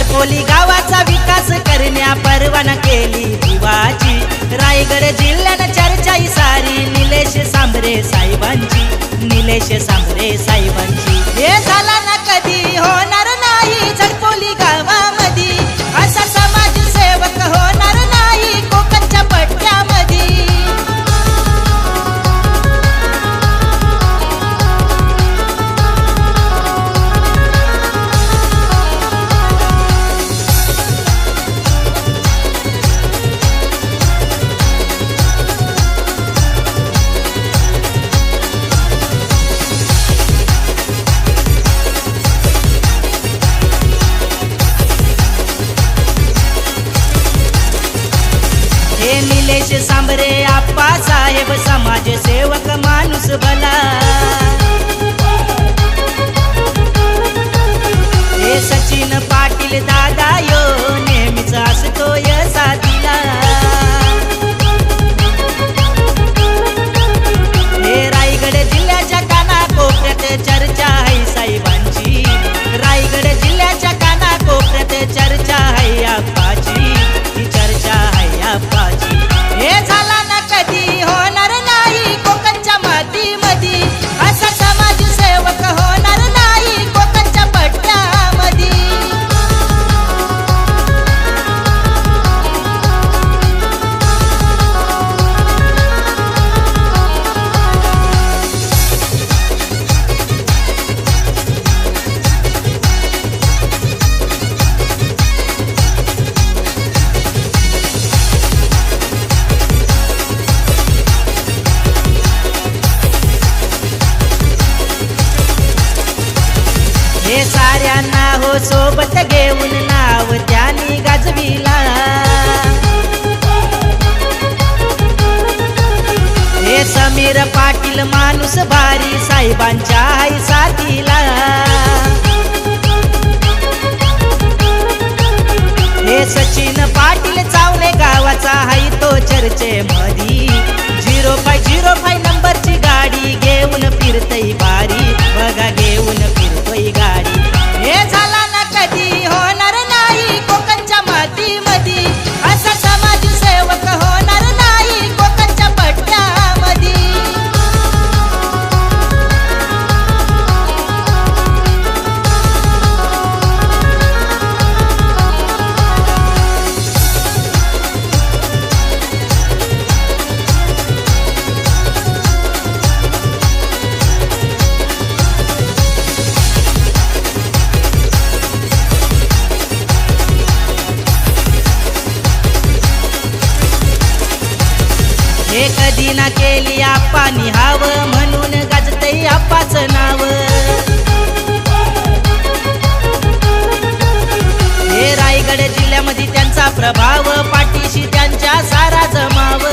झडपोली गावाचा विकास करण्या परवाना केली जीवाची। रायगड जिल्ह्यानं चर्चा ही सारी निलेश सांबरे साहेबांची, निलेश सांबरे साहेबांची। हे झाला ना कधी होणार नाही झडपोली गावामध्ये, असा समाजसेवक होणार नाही कोकणच्या पट्ट्यामध्ये। निलेश सांबरे आप्पा साहेब समाजसेवक माणूस भला। हे सचिन पाटील दादा यो नेहमीच असतोय साथीला। हे रायगड जिल्ह्याच्या कानाकोपऱ्यात चर्चा आहे साहेबांची, रायगड जिल्ह्याच्या कानाकोपऱ्यात चर्चा आहे आप्पाची, ही चर्चा आहे आप्पाची। हे झाला ना कधी होणार नाही कोकणच्या मातीमध्ये, असा समाजसेवक होणार नाही कोकणच्या पट्ट्यामध्ये। हे साऱ्यांना हो सोबत घेऊन नाव त्यांनी गाजविला। हे समीर पाटील माणूस भारी साहेबांच्या आई साथीला। हे सचिन पाटील चावणे गावाचा हाय तो चर्चेमधी, 0-5 नंबरची गाडी घेऊन फिरतई बारी, बघा घेऊन फिरतोय गाडी। हे झाला ना कधी होणार नाही कोकणच्या मातीमध्ये, असा समाजसेवक होणार नाही कोकणच्या पट्ट्यामध्ये। हे कधी ना केली आप्पानी हाव, म्हणून गाजतय आप्पाचं नाव। हे रायगड जिल्ह्यामध्ये त्यांचा प्रभाव, पाठीशी त्यांच्या सारा जमाव।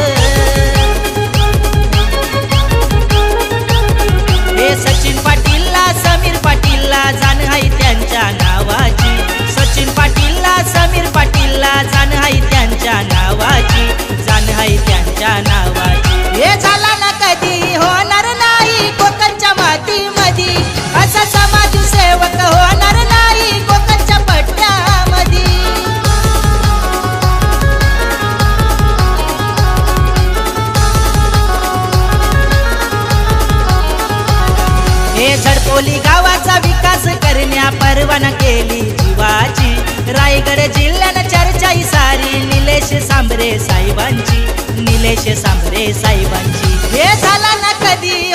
हे सचिन पाटीलला समीर पाटीलला जाण आहे त्यांच्या नावाची, सचिन पाटीलला समीर पाटीलला जाण आहे त्यांच्या नावाची, जाण आहे त्यांच्या नावाची। हे झाला ना कधी होणार नाही कोकणच्या मातीमध्ये, असा समाजसेवक होणार नाही कोकणच्या पट्ट्यामध्ये। हे झडपोली गावाचा विकास करण्या परवाना केली जीवाची। रायगड जिल्ह्यानं चर्चा ही सारी निलेश सांबरे साहेबांची, निलेश सांबरे साहेबांची। हे झाला ना कधी